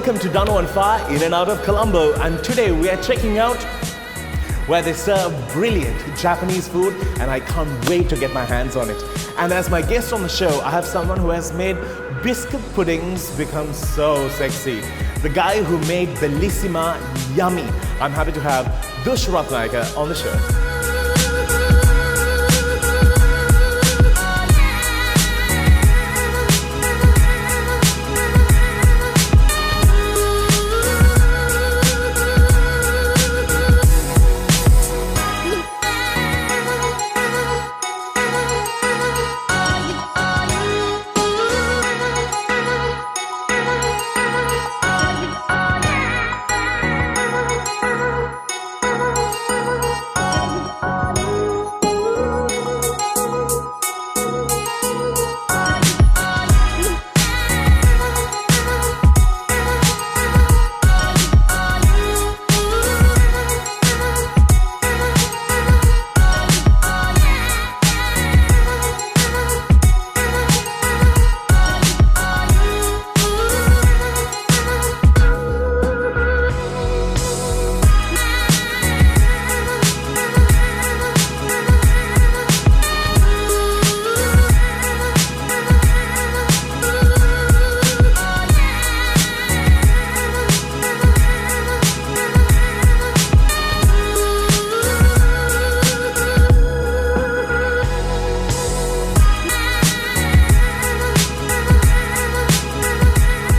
Welcome to Danu on Fire, in and out of Colombo, and today we are checking out where they serve brilliant Japanese food, and I can't wait to get my hands on it. And as my guest on the show, I have someone who has made biscuit puddings become so sexy. The guy who made Bellissima yummy. I'm happy to have Dush Ratnayake on the show.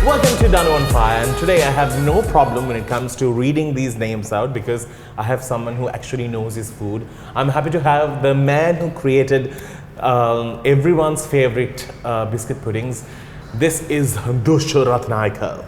Welcome to Danu on Fire, and today I have no problem when it comes to reading these names out because I have someone who actually knows his food. I'm happy to have the man who created everyone's favorite biscuit puddings. This is Dush Ratnayake.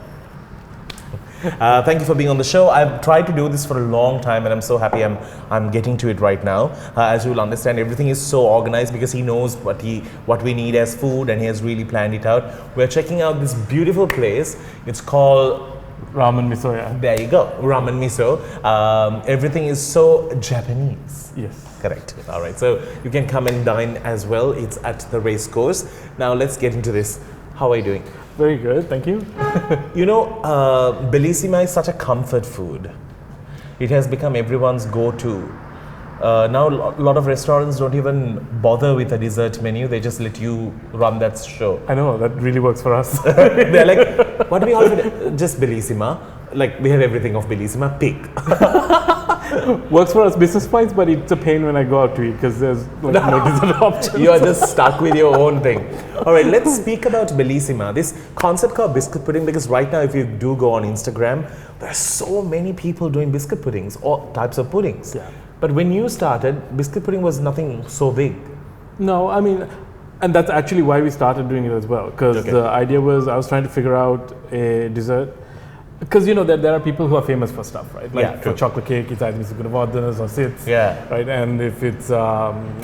Thank you for being on the show. I've tried to do this for a long time and I'm so happy I'm getting to it right now. As you will understand, everything is so organized because he knows what we need as food and he has really planned it out. We're checking out this beautiful place. It's called Ramen miso, yeah. There you go, ramen miso. Everything is so Japanese. Yes. Correct. All right, so you can come and dine as well. It's at the race course. Now let's get into this. How are you doing? Very good, thank you. You know, Bellissima is such a comfort food. It has become everyone's go-to. Now a lot of restaurants don't even bother with a dessert menu. They just let you run that show. I know, that really works for us. They're like, what do we order? Just Bellissima. Like, we have everything of Bellissima. Pick. Works for us business-wise, but it's a pain when I go out to eat because there's like no dessert options. You are just stuck with your own thing. All right, let's speak about Bellissima. This concept called biscuit pudding, because right now if you do go on Instagram, there are so many people doing biscuit puddings, all types of puddings. Yeah. But when you started, biscuit pudding was nothing so big. No, I mean, and that's actually why we started doing it as well. Because the idea was I was trying to figure out a dessert. Because you know there are people who are famous for stuff, right? Like for chocolate cake, it's either Mr. or Sits. Yeah. Right, and if it's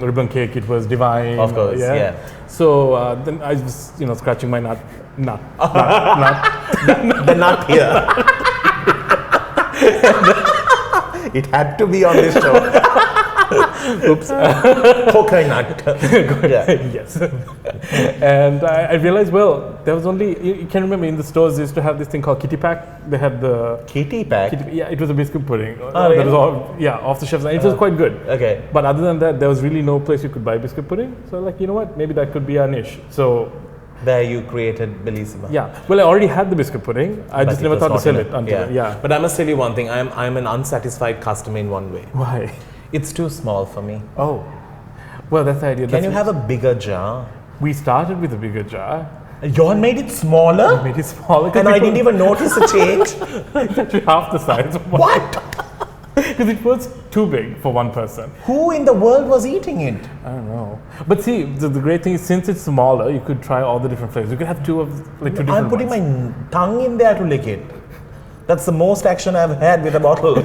ribbon cake, it was Divine. Of course, yeah. So then I was, scratching my nut. The nut here. It had to be on this show. Oops. Coconut. Yes. And I realized, well, there was only, you can remember in the stores, they used to have this thing called Kitty Pack. They had the... Kitty Pack? Yeah, it was a biscuit pudding. Oh, that was all, off the shelves. And it was quite good. Okay. But other than that, there was really no place you could buy biscuit pudding. So like, you know what, maybe that could be our niche. So... There you created Bellissima. Yeah. Well, I already had the biscuit pudding. I just never thought to sell it until... But I must tell you one thing. I'm an unsatisfied customer in one way. Why? It's too small for me. Oh. Well, that's the idea. Can you have a bigger jar? We started with a bigger jar. You made it smaller? We made it smaller. And I didn't even notice a change? It's actually half the size. What? Because it was too big for one person. Who in the world was eating it? I don't know. But see, the great thing is since it's smaller, you could try all the different flavors. You could have two different I'm putting my tongue in there to lick it. That's the most action I've had with a bottle.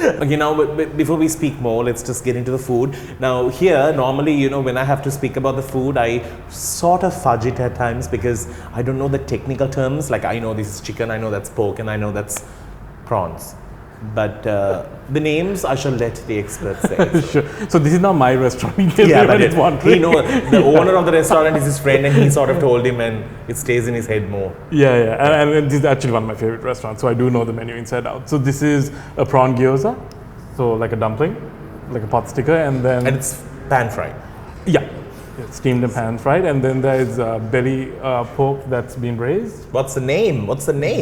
Okay, now before we speak more, let's just get into the food. Now here, normally, when I have to speak about the food, I sort of fudge it at times because I don't know the technical terms. Like I know this is chicken, I know that's pork, and I know that's prawns. But the names I shall let the experts say. Sure. So this is not my restaurant. Yeah, but he knows the owner of the restaurant is his friend, and he sort of told him, and it stays in his head more. Yeah. And this is actually one of my favorite restaurants, so I do know the menu inside out. So this is a prawn gyoza, so like a dumpling, like a pot sticker, and then it's pan fried. Yeah. It's steamed and pan fried, and then there's belly pork that's been braised. What's the name?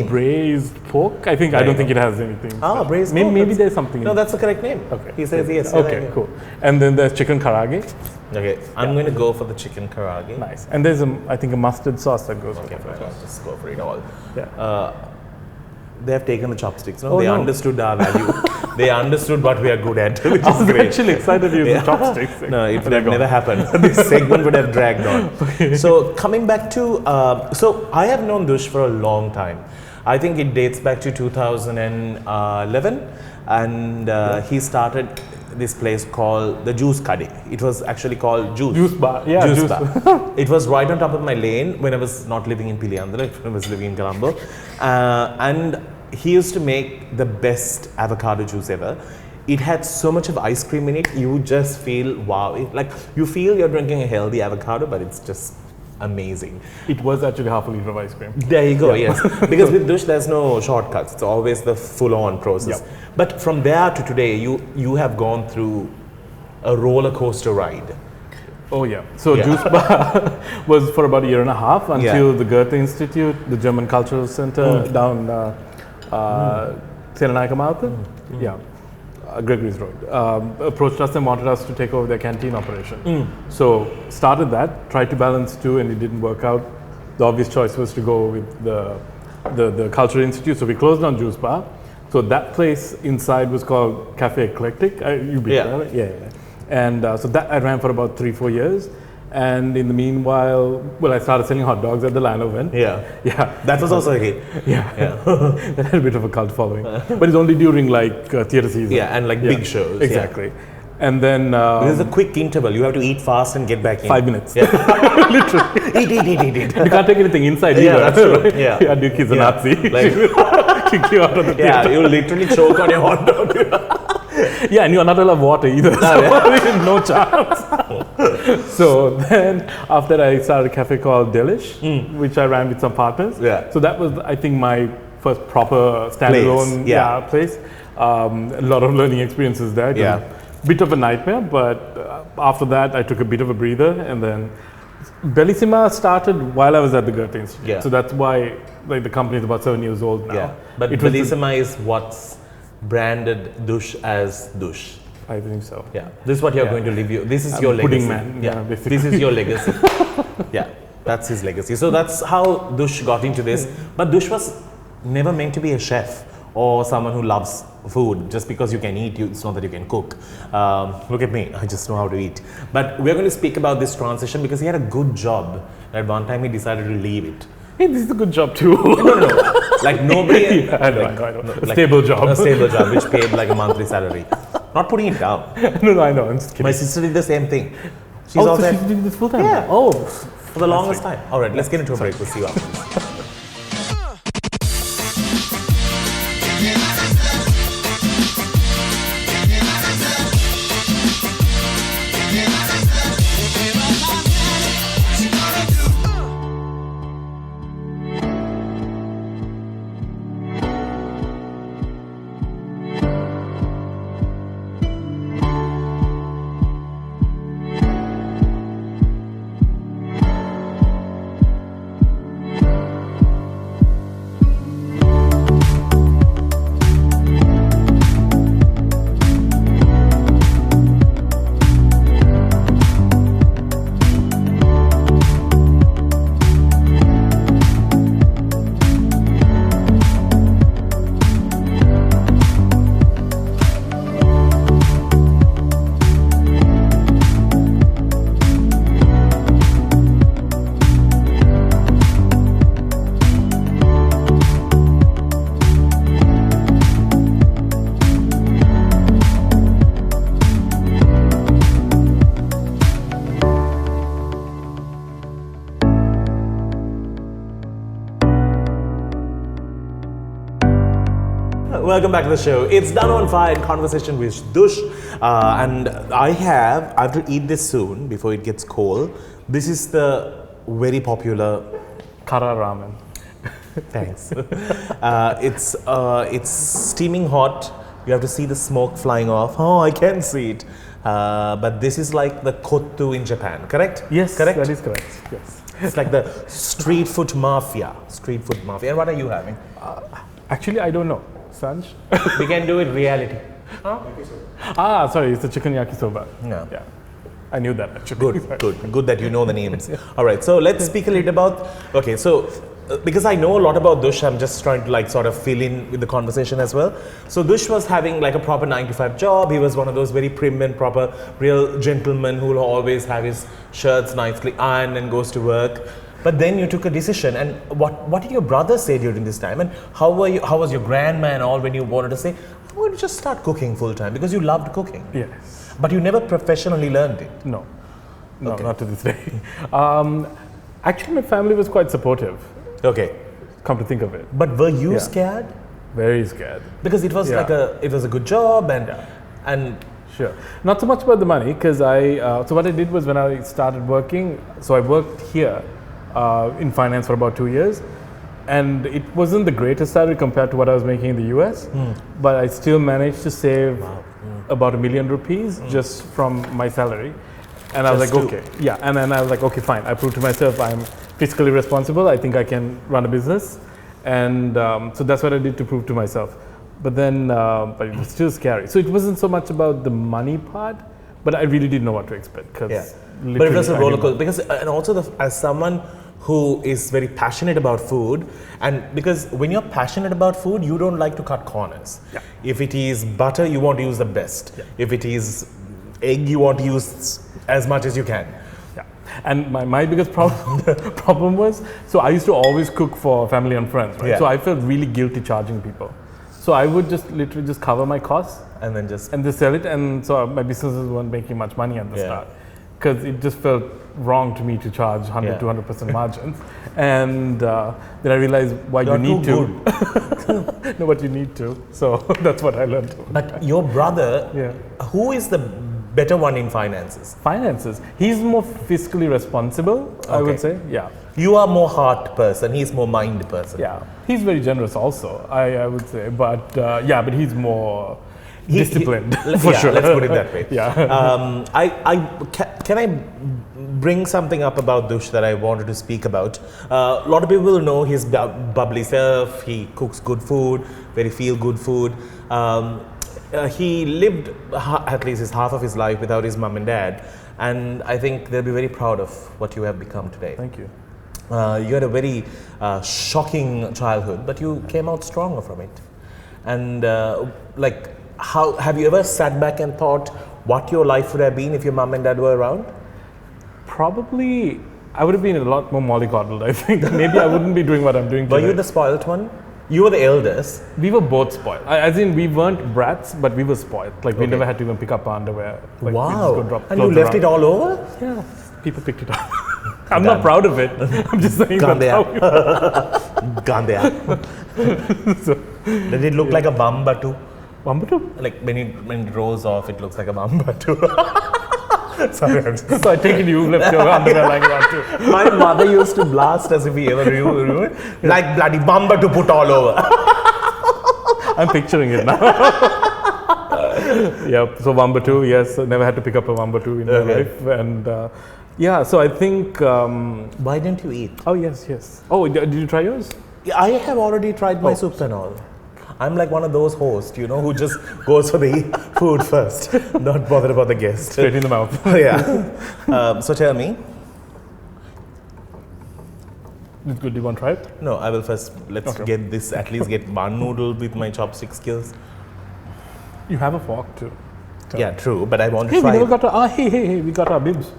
Braised pork. I don't think it has anything. Braised pork. Maybe there's something. No, that's the correct name. Okay. He says yes. Okay, cool. And then there's chicken karaage. Okay, I'm going to go for the chicken karaage. Nice. And there's I think a mustard sauce that goes with it. Okay, I'll just go for it all. Yeah. They have taken the chopsticks. No? Understood our value. They understood what we are good at, which is great. Actually excited to use the chopsticks. No, it would have never happened. This segment would have dragged on. Okay. So coming back to, so I have known Dush for a long time. I think it dates back to 2011, and he started this place called the Juice Kade. It was actually called Juice Bar. Yeah, Juice Bar. It was right on top of my lane when I was not living in Piliyandra, when I was living in Colombo. And he used to make the best avocado juice ever. It had so much of ice cream in it, you just feel wow. You feel you're drinking a healthy avocado, but it's just amazing. It was actually half a liter of ice cream. There you go, yes. Because with Dush, there's no shortcuts. It's always the full-on process. Yep. But from there to today, you have gone through a roller coaster ride. Oh yeah. So Juice Bar was for about a year and a half until the Goethe Institute, the German Cultural Center down Selanayake Gregory's Road, approached us and wanted us to take over their canteen operation. So started that, tried to balance two, and it didn't work out. The obvious choice was to go with the Cultural Institute, so we closed down Juice Bar. So that place inside was called Cafe Eclectic. You've been there, right? Yeah. And so that I ran for about 3-4 years. And in the meanwhile, I started selling hot dogs at the Land event. Yeah. That was also a hit. Yeah. That had a bit of a cult following. But it's only during theatre season. Yeah, and big shows. Exactly. Yeah. And then there's a quick interval. You have to eat fast and get back in. 5 minutes. Yeah. Literally. Eat. You can't take anything inside either. That's true. Right? Yeah. Duke's a Nazi. Kick you out of the theatre. Yeah, you'll literally choke on your hot dog. Yeah, and you're not allowed water either. No chance. So then after that, I started a cafe called Delish, which I ran with some partners. Yeah. So that was, I think, my first proper standalone place. A lot of learning experiences there. Bit of a nightmare, but after that, I took a bit of a breather, and then Bellissima started while I was at the Goethe Institute. Yeah. So that's why the company is about 7 years old now. Yeah. But Bellissima is what's branded Dush as Dush. I think so. Yeah. This is what you're going to leave you. This is your legacy. Pudding man. Yeah, basically. This is your legacy. Yeah. That's his legacy. So that's how Dush got into this. But Dush was never meant to be a chef or someone who loves food. Just because you can eat, it's not that you can cook. Look at me, I just know how to eat. But we're going to speak about this transition because he had a good job. At one time he decided to leave it. Hey, this is a good job too. No. Like nobody... I know. A stable job. A stable job which paid like a monthly salary. Not putting it down. No, I know, I'm just kidding. My sister did the same thing. She's doing this full time? Yeah. Oh. For the longest time. Alright, let's get into a break. We'll see you after this. Welcome back to the show. It's Danu on Fire in conversation with Dush. And I have to eat this soon before it gets cold. This is the very popular Kara ramen. Thanks. It's steaming hot. You have to see the smoke flying off. Oh, I can see it. But this is like the kottu in Japan, correct? Yes, correct. that is correct. Yes. It's like the street food mafia. Street food mafia. And what are you having? Actually, I don't know. Sanj? We can do it reality. Huh? Sorry, it's the chicken yakisoba. No. Yeah. I knew that actually. Good that you know the names. All right, so let's speak a little about, okay, so because I know a lot about Dush, I'm just trying to like sort of fill in with the conversation as well. So Dush was having like a proper 9-to-5 job. He was one of those very prim and proper, real gentlemen who will always have his shirts nicely ironed and goes to work. But then you took a decision, and what did your brother say during this time? And how was your grandma and all when you wanted to say, I'm going to just start cooking full time because you loved cooking? Yes. But you never professionally learned it? No, not to this day. Actually, my family was quite supportive. Okay. Come to think of it. But were you scared? Very scared. Because it was it was a good job and sure. Not so much about the money, because so what I did was when I started working, so I worked here in finance for about 2 years, and it wasn't the greatest salary compared to what I was making in the US, but I still managed to save about $1 million just from my salary. And I was like, okay, and then I was like, okay, fine. I proved to myself I'm fiscally responsible. I think I can run a business, and so that's what I did to prove to myself. But then, but it was still scary. So it wasn't so much about the money part, but I really didn't know what to expect. But it was a roller coaster because, and also as someone who is very passionate about food, and because when you're passionate about food, you don't like to cut corners. Yeah. If it is butter, you want to use the best. Yeah. If it is egg, you want to use as much as you can. Yeah. And my biggest problem was, so I used to always cook for family and friends, right? Yeah. So I felt really guilty charging people. So I would just literally just cover my costs and then just sell it, and so my businesses weren't making much money at the start, because it just felt wrong to me to charge 100-200% margins. And then I realized why you need to. No, but you need to. So that's what I learned. But your brother, who is the better one in finances? Finances. He's more fiscally responsible, I would say. Yeah. You are more heart person. He's more mind person. Yeah. He's very generous also, I would say. But but he's more disciplined for sure. Let's put it that way. Yeah. Can I bring something up about Dush that I wanted to speak about? A lot of people will know his bubbly self. He cooks good food, very feel good food. He lived at least half of his life without his mom and dad, and I think they'll be very proud of what you have become today. Thank you. You had a very shocking childhood, but you came out stronger from it. And how have you ever sat back and thought what your life would have been if your mom and dad were around? Probably, I would have been a lot more mollycoddled, I think. Maybe I wouldn't be doing what I'm doing today. Were you the spoiled one? You were the eldest. We were both spoiled. As in, we weren't brats, but we were spoiled. Like, we never had to even pick up our underwear. Like, wow. We just go drop and you left it all over? Yeah. People picked it up. I'm not proud of it. I'm just saying Gandhya. So, did it look like a bambatu? Bambatu? Like when it rolls off, it looks like a bambatu. Sorry, so I take it you left your underwear like that too. My mother used to blast us if we ever knew it. Like bloody bambatu put all over. I'm picturing it now. So bambatu, yes, never had to pick up a bambatu in my life. And so I think... why didn't you eat? Oh, yes. Oh, did you try yours? I have already tried my soups and all. I'm like one of those hosts, who just goes for the food first, not bothered about the guest. Straight in the mouth. So tell me. It's good. Do you want to try it? No, I will first. Let's get this, at least get one noodle with my chopstick skills. You have a fork too. Yeah, true, but I want to try. We never got we got our bibs.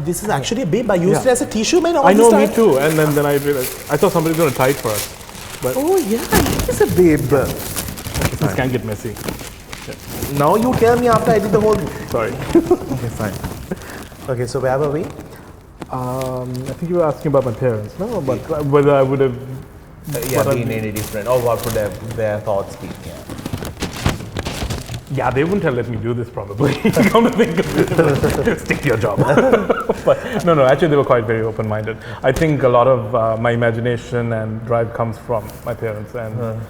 This is actually a bib. I used it as a tissue, man. I know, me too. And then I realized, I thought somebody's going to tie it for us. But it is a bib. This can get messy. Yeah. Now you tell me after I did the whole... Sorry. Okay, fine. Okay, so where were we? I think you were asking about my parents, no? But whether I would have been any different? Or what would their thoughts be? Yeah, they wouldn't have let me do this probably. Come to think of it, stick to your job. But no, actually they were quite very open-minded. I think a lot of my imagination and drive comes from my parents and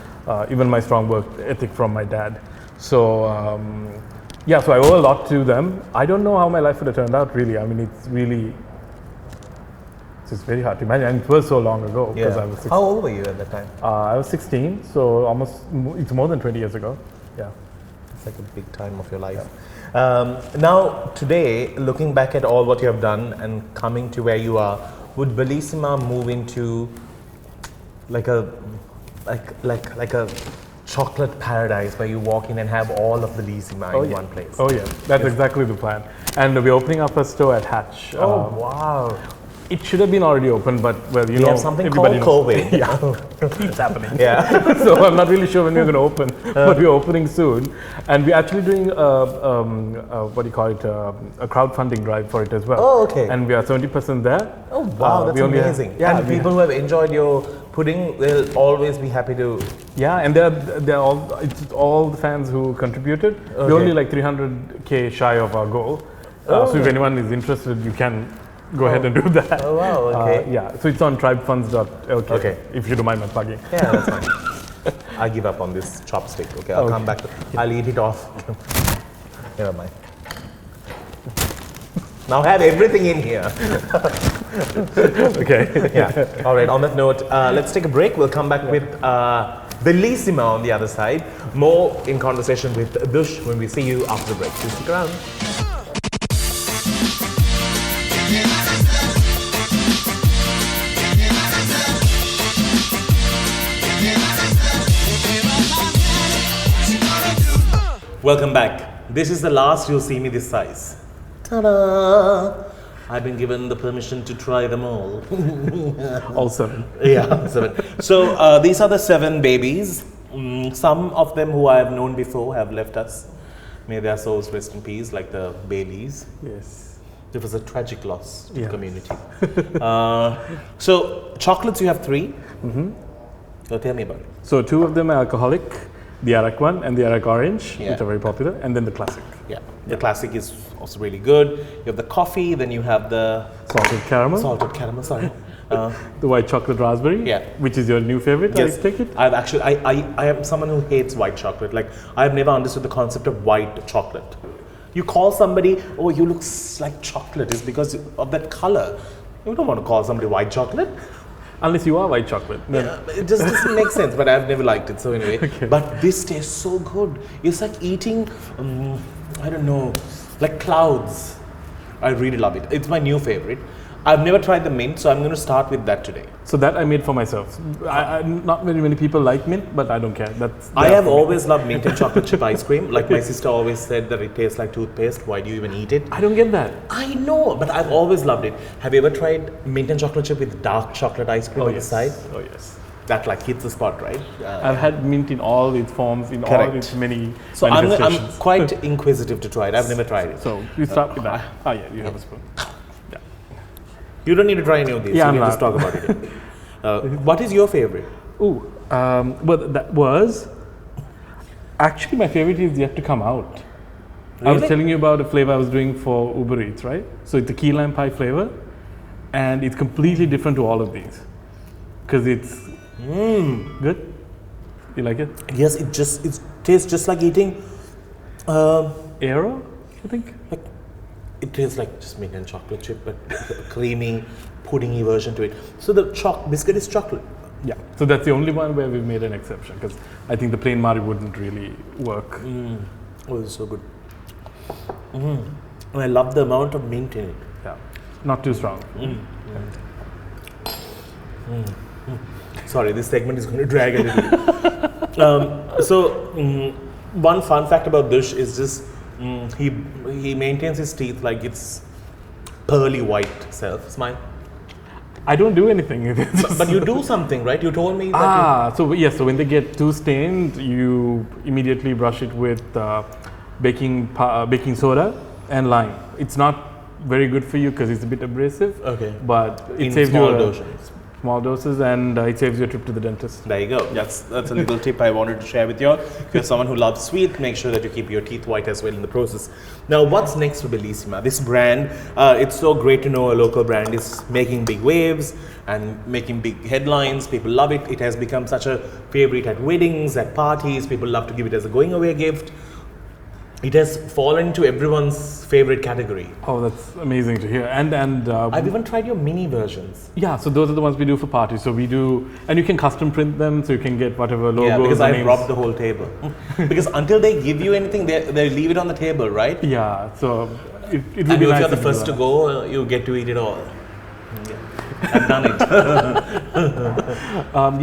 even my strong work ethic from my dad. So so I owe a lot to them. I don't know how my life would have turned out really. I mean, it's very hard to imagine. And it was so long ago because I was 16. How old were you at that time? I was 16, so it's more than 20 years ago. Yeah. It's like a big time of your life. Now, today, looking back at all what you have done and coming to where you are, would Bellissima move into like a chocolate paradise where you walk in and have all of Bellissima in one place? Oh yeah, that's exactly the plan. And we're opening up a store at Hatch. Oh wow. It should have been already open, but we have something called COVID. It's happening. Yeah. So I'm not really sure when we're going to open, but we're opening soon. And we're actually doing a crowdfunding drive for it as well. Oh, okay. And we are 70% there. Oh wow, that's amazing. And people who have enjoyed your pudding will always be happy to. Yeah, and they're all the fans who contributed. We're only like 300K shy of our goal. So if anyone is interested, you can go ahead and do that. Oh wow, okay. So it's on tribefunds.lk. Okay. If you don't mind my plugging. Yeah, that's fine. I give up on this chopstick. Okay, I'll come back. I'll eat it off. Never mind. Now have everything in here. Okay. Yeah. All right. On that note, let's take a break. We'll come back with Bellissima on the other side. More in conversation with Dush when we see you after the break. Please stick around. Welcome back. This is the last you'll see me this size. Ta-da! I've been given the permission to try them all. All 7. Yeah, 7. So these are the 7 babies. Some of them who I have known before have left us. May their souls rest in peace, like the Baileys. Yes. It was a tragic loss to the community. So chocolates, you have 3. So tell me about it. So 2 of them are alcoholic. The Arak one and the Arak orange, which are very popular, and then the classic. Yeah, the classic is also really good. You have the coffee, then you have the salted caramel. Sorry. The white chocolate raspberry. Yeah, which is your new favorite? Yes, I take it. I am someone who hates white chocolate. Like I've never understood the concept of white chocolate. You call somebody, oh, you look like chocolate, is because of that color. You don't want to call somebody white chocolate. Unless you are white chocolate. Yeah, it just doesn't make sense, but I've never liked it, so anyway. Okay. But this tastes so good. It's like eating, I don't know, like clouds. I really love it. It's my new favorite. I've never tried the mint, so I'm going to start with that today. So that I made for myself. Not very many people like mint, but I don't care. I have always loved mint and chocolate chip ice cream. Like my sister always said that it tastes like toothpaste. Why do you even eat it? I don't get that. I know, but I've always loved it. Have you ever tried mint and chocolate chip with dark chocolate ice cream on the side? Oh yes. That like hits the spot, right? I've had mint in all its forms, in all its many So I'm quite inquisitive to try it. I've never tried it. So you start with that. You have a spoon. You don't need to try any of these. Yeah, we can just talk about it. What is your favorite? Well, that was actually my favorite is yet to come out. Really? I was telling you about a flavor I was doing for Uber Eats, right? So it's a key lime pie flavor, and it's completely different to all of these because it's good. You like it? Yes, it tastes just like eating Aero, I think. It tastes like just mint and chocolate chip, but a creamy, puddingy version to it. So the biscuit is chocolate. Yeah. So that's the only one where we've made an exception because I think the plain Mari wouldn't really work. Oh, it's so good. And I love the amount of mint in it. Yeah. Not too strong. Sorry, this segment is going to drag a little. One fun fact about Dush is just he maintains his teeth like it's pearly white self. Smile. I don't do anything. But you do something, right? You told me that. So when they get too stained, you immediately brush it with baking soda and lime. It's not very good for you because it's a bit abrasive. Okay. But it in saves small you doses. small doses, and it saves you a trip to the dentist. There you go. That's a little tip I wanted to share with you all. If you're someone who loves sweet, make sure that you keep your teeth white as well in the process. Now, what's next for Bellissima? This brand, it's so great to know a local brand is making big waves and making big headlines. People love it. It has become such a favorite at weddings, at parties. People love to give it as a going away gift. It has fallen to everyone's favorite category. Oh, that's amazing to hear. And I've even tried your mini versions. Yeah, so those are the ones we do for parties. So we do, and you can custom print them, so you can get whatever logos. Yeah, because I've robbed the whole table. Because until they give you anything, they leave it on the table, right? Yeah, so it would be and nice. if you're the first to go, you get to eat it all. Yeah. I've done it.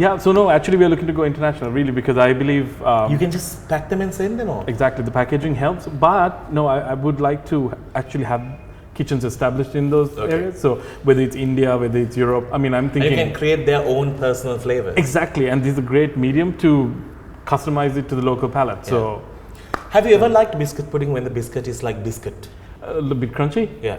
Yeah, so no, actually we are looking to go international, really, because I believe... you can just pack them and send them all. Exactly, the packaging helps, but no, I would like to actually have kitchens established in those areas. So whether it's India, whether it's Europe, I mean, I'm thinking... And you can create their own personal flavors. Exactly, and this is a great medium to customize it to the local palate. Yeah. So, have you ever liked biscuit pudding when the biscuit is like biscuit? A little bit crunchy? Yeah.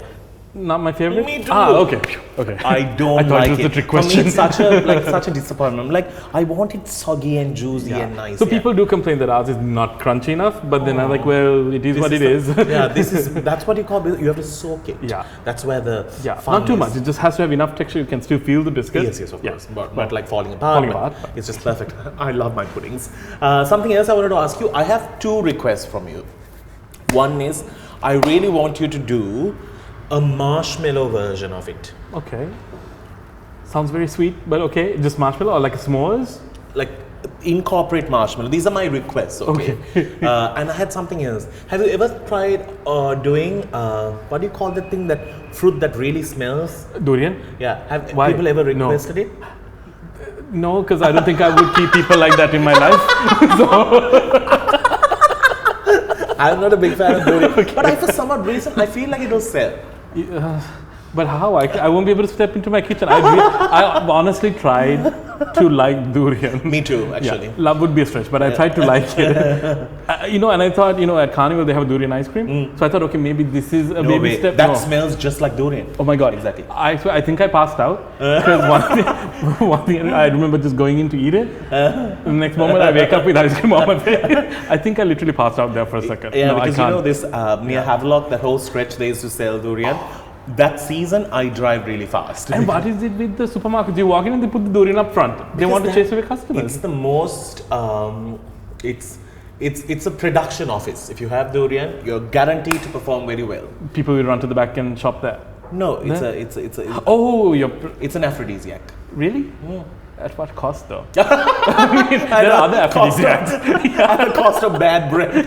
Not my favorite. Me too. Okay. I don't like it. Was a trick question. For me, it's such a disappointment. Like, I want it soggy and juicy and nice. So people do complain that ours is not crunchy enough, but then I'm like, well, it is what it is. Yeah, that's what you call. You have to soak it. Yeah, that's where the fun not too much. It just has to have enough texture. You can still feel the biscuit. Yes, of course. But not like falling apart. It's just perfect. I love my puddings. Something else I wanted to ask you. I have two requests from you. One is, I really want you to do a marshmallow version of it. Okay. Sounds very sweet, but okay. Just marshmallow or like a s'mores? Like incorporate marshmallow. These are my requests, okay? And I had something else. Have you ever tried doing, what do you call that thing, that fruit that really smells? Durian? Yeah. Have people ever requested it? No, because I don't think I would keep people like that in my life. I'm not a big fan of durian. But for some odd reason, I feel like it will sell. But how? I won't be able to step into my kitchen. I honestly tried to like durian. Me too, actually. Yeah, love would be a stretch, but I tried to like it. And I thought, at Carnival they have durian ice cream. So I thought, okay, maybe this is a baby step. That smells just like durian. Oh my God. Exactly. I think I passed out. Because one thing, I remember just going in to eat it. The next moment I wake up with ice cream on my face. I think I literally passed out there for a second. Yeah, because this near Havelock, that whole stretch they used to sell durian. That season, I drive really fast. And what is it with the supermarkets? You walk in and they put the durian up front. They want to chase away customers. It's the most, it's a production office. If you have durian, you're guaranteed to perform very well. People will run to the back and shop there. No, it's an aphrodisiac. Really? Yeah. At what cost though? There are other aphrodisiacs. At the cost of bad bread.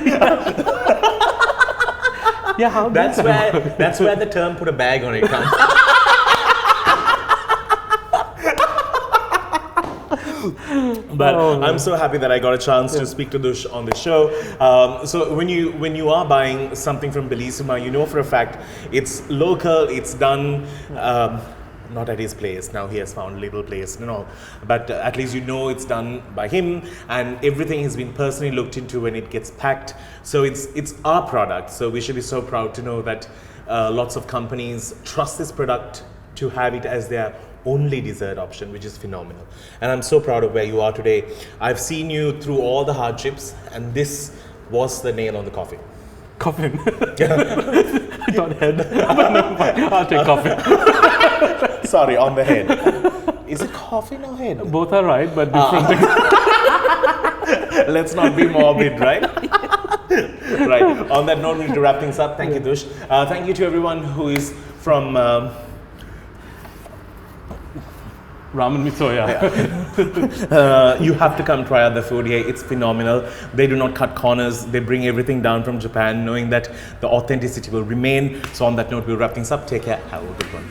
Yeah, how that's where the term "put a bag on it" comes. But I'm so happy that I got a chance to speak to Dush on the show. So when you are buying something from Bellissima, you know for a fact it's local, it's done. Not at his place. Now he has found a little place, but at least it's done by him, and everything has been personally looked into when it gets packed. So it's our product. So we should be so proud to know that lots of companies trust this product to have it as their only dessert option, which is phenomenal. And I'm so proud of where you are today. I've seen you through all the hardships, and this was the nail on the coffin. Coffin? I thought head. But no, I'll take coffin. Sorry, on the head. Is it coffin or head? Both are right, but different things. Let's not be morbid, right? Right. On that note, we need to wrap things up. Thank you, Dush. Thank you to everyone who is from... Ramen miso, you have to come try out the food here. It's phenomenal. They do not cut corners. They bring everything down from Japan, knowing that the authenticity will remain. So on that note, we'll wrap things up. Take care. Have a good one.